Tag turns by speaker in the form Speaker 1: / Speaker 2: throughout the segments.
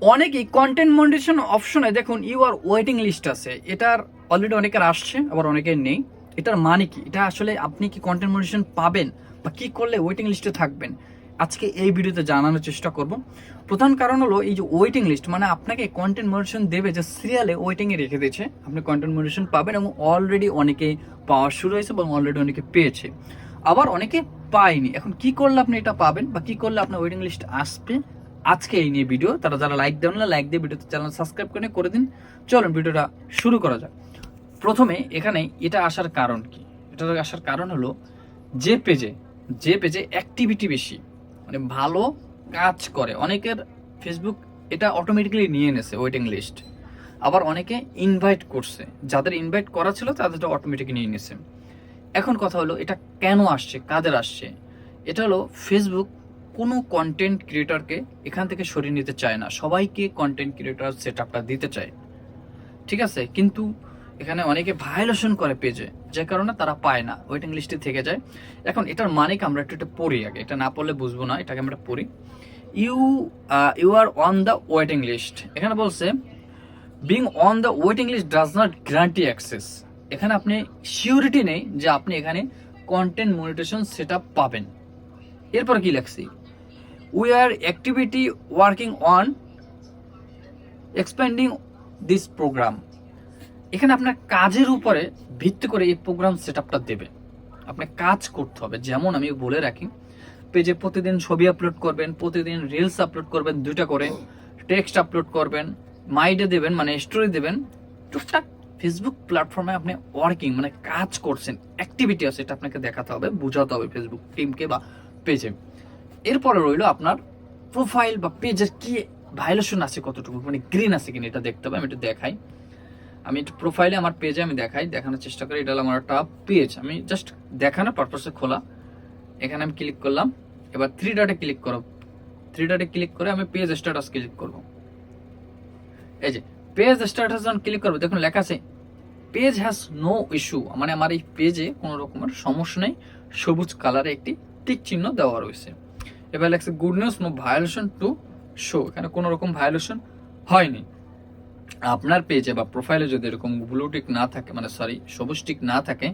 Speaker 1: অনেকেই content monetization অপশনে দেখুন ইউ আর ওয়েটিং লিস্ট আছে, এটার অলরেডি অনেকের আসছে, আবার অনেকের নেই। এটার মানে কি? এটা আসলে আপনি কি কন্টেন্ট মনিটাইজেশন পাবেন বা কি করলে ওয়েটিং লিস্টে থাকবেন, আজকে এই ভিডিওতে জানানোর চেষ্টা করব। প্রধান কারণ হলো এই যে ওয়েটিং লিস্ট, মানে আপনাকে কন্টেন্ট মনিটাইজেশন দেবে যে সিরিয়ালে ওয়েটিংয়ে রেখে দিয়েছে, আপনি কন্টেন্ট মনিটাইজেশন পাবেন এবং অলরেডি অনেকে পাওয়া শুরু হয়েছে এবং অলরেডি অনেকে পেয়েছে, আবার অনেকে পায়নি। এখন কি করলে আপনি এটা পাবেন বা কি করলে আপনার ওয়েটিং লিস্ট আসবে, আজকে এই নিয়ে ভিডিও। তারা যারা লাইক দেন না, লাইক দিয়ে ভিডিওতে চ্যানেল সাবস্ক্রাইব করে দিন। চলুন ভিডিওটা শুরু করা যাক। প্রথমে এখানে এটা আসার কারণ কি? এটা আসার কারণ হলো যে পেজে অ্যাক্টিভিটি বেশি, মানে ভালো কাজ করে, অনেকের ফেসবুক এটা অটোমেটিক্যালি নিয়ে নেছে ওয়েটিং লিস্ট। আবার অনেকে ইনভাইট করছে, যাদের ইনভাইট করা ছিল তাদেরটা অটোমেটিক নিয়ে নিছে। এখন কথা হলো এটা কেন আসছে, কাদের আসছে? এটা হলো ফেসবুক কোনো কন্টেন্ট ক্রিয়েটরকে এখান থেকে সরিয়ে নিতে চায় না, সবাইকে কন্টেন্ট ক্রিয়েটর সেট আপটা দিতে চায়, ঠিক আছে? কিন্তু এখানে অনেকে ভায়োলেশন করে পেজে, যে কারণে তারা পায় না, ওয়েটিং লিস্টে থেকে যায়। এখন এটার মানে কি আমরা একটু এটা পড়ি আগে, এটা না পড়লে বুঝবো না, এটাকে আমরা পড়ি। You you are on the waiting list, এখানে বলছে being on the waiting list does not guarantee access. এখানে আপনি সিউরিটি নেই যে আপনি এখানে কন্টেন্ট মনিটাইজেশন সেট আপ পাবেন। এরপর কি লেখছি, we are activity working on expanding this program. এখানে আপনার কাজের উপরে ভিত্তি করে এই প্রোগ্রাম সেট আপটা দেবে, আপনি কাজ করতে হবে। যেমন আমি বলে রাখি, পেজে প্রতিদিন ছবি আপলোড করবেন, প্রতিদিন রিলস আপলোড করবেন, 2টা করে টেক্সট আপলোড করবেন, মাইডে দেবেন মানে স্টোরি দেবেন, টুকটাক ফেসবুক প্ল্যাটফর্মে আপনি ওয়ার্কিং মানে কাজ করছেন, অ্যাক্টিভিটি আছে, এটা আপনাকে দেখাতে হবে, বোঝাতে হবে ফেসবুক টিমকে বা পেজে। এরপরে রইল আপনার প্রোফাইল বা পেজের কি ভায়োলেশন আছে, কতটুকু মানে গ্রিন আছে কিনা এটা দেখতে হবে। আমি একটু দেখাই, আমি একটু প্রোফাইলে আমার পেজে আমি দেখানোর চেষ্টা করি। এটা হলো আমার একটা পেজ, আমি জাস্ট দেখানোর পারপাসে খোলা। এখানে আমি ক্লিক করলাম, এবার 3 ডটে ক্লিক করো, 3 ডটে ক্লিক করে আমি পেজ স্ট্যাটাস ক্লিক করব। এই যে পেজ স্ট্যাটাস যখন ক্লিক করবো, দেখুন লেখা আছে পেজ হ্যাজ নো ইস্যু, মানে আমার এই পেজে কোনো রকমের সমস্যা নেই, সবুজ কালারে একটি টিক চিহ্ন দেওয়া রয়েছে। এবার লেখছে good news, no violation to show, এখানে কোনো রকম ভায়োলেশন হয়নি। আপনার পেজে বা প্রোফাইলে যদি এরকম ব্লু টিক না থাকে, মানে সরি সবুজ টিক না থাকে,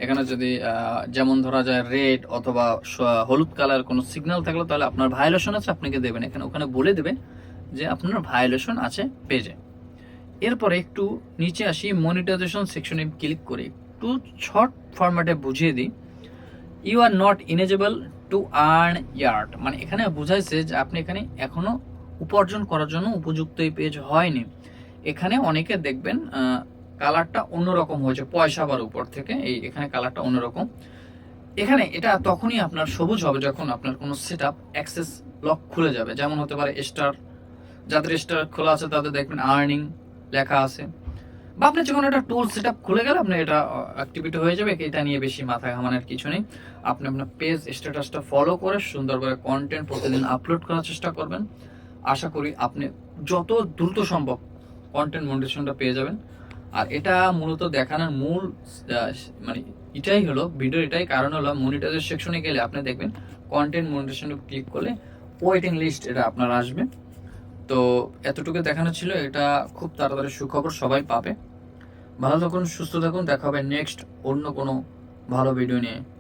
Speaker 1: এখানে যদি যেমন ধরা যায় রেড অথবা হলুদ কালার কোনো সিগন্যাল থাকলে, তাহলে আপনার ভায়োলেশন আছে, আপনাকে দেবেন এখানে, ওখানে বলে দেবে যে আপনার ভায়োলেশন আছে পেজে। এরপরে একটু নিচে আসি, মনিটাইজেশন সেকশনে ক্লিক করে একটু শর্ট ফরম্যাটে বুঝিয়ে দিই। You are not ineligible to earn yard, মানে এখানে বুঝাইছে যে আপনি এখানে এখনো উপার্জন করার জন্য উপযুক্ত এই পেজ হয়নি। এখানে অনেকে দেখবেন কালারটা অন্যরকম হয়েছে, পয়সা বার উপর থেকে এই এখানে কালারটা অন্যরকম। এখানে এটা তখনই আপনার সবুজ হবে যখন আপনার কোনো সেট আপ অ্যাক্সেস লক খুলে যাবে, যেমন হতে পারে স্টার, যাদের স্টার খোলা আছে তাদের দেখবেন আর্নিং লেখা আছে, বা আপনি যখন একটা টুল সেট আপ খুলে গেলে আপনার এটা অ্যাক্টিভিটি হয়ে যাবে। এটা নিয়ে বেশি মাথায় ঘামানোর কিছু নেই, আপনি আপনার পেজ স্ট্যাটাসটা ফলো করে সুন্দর করে কন্টেন্ট প্রতিদিন আপলোড করার চেষ্টা করবেন। আশা করি আপনি যত দ্রুত সম্ভব কন্টেন্ট মনিটাইজেশনটা পেয়ে যাবেন। আর এটা মূলত দেখানোর মূল মানে এটাই হলো ভিডিও, এটাই কারণ হলো মনিটাইজেশন সেকশনে গেলে আপনি দেখবেন কন্টেন্ট মনিটাইজেশন ক্লিক করলে ওয়েটিং লিস্ট এটা আপনার আসবে। তো এতটুকু দেখানো ছিল, এটা খুব তাড়াতাড়ি সুখবর সবাই পাবে। ভালো থাকুন, সুস্থ থাকুন, দেখা হবে নেক্সট অন্য কোনো ভালো ভিডিও নিয়ে।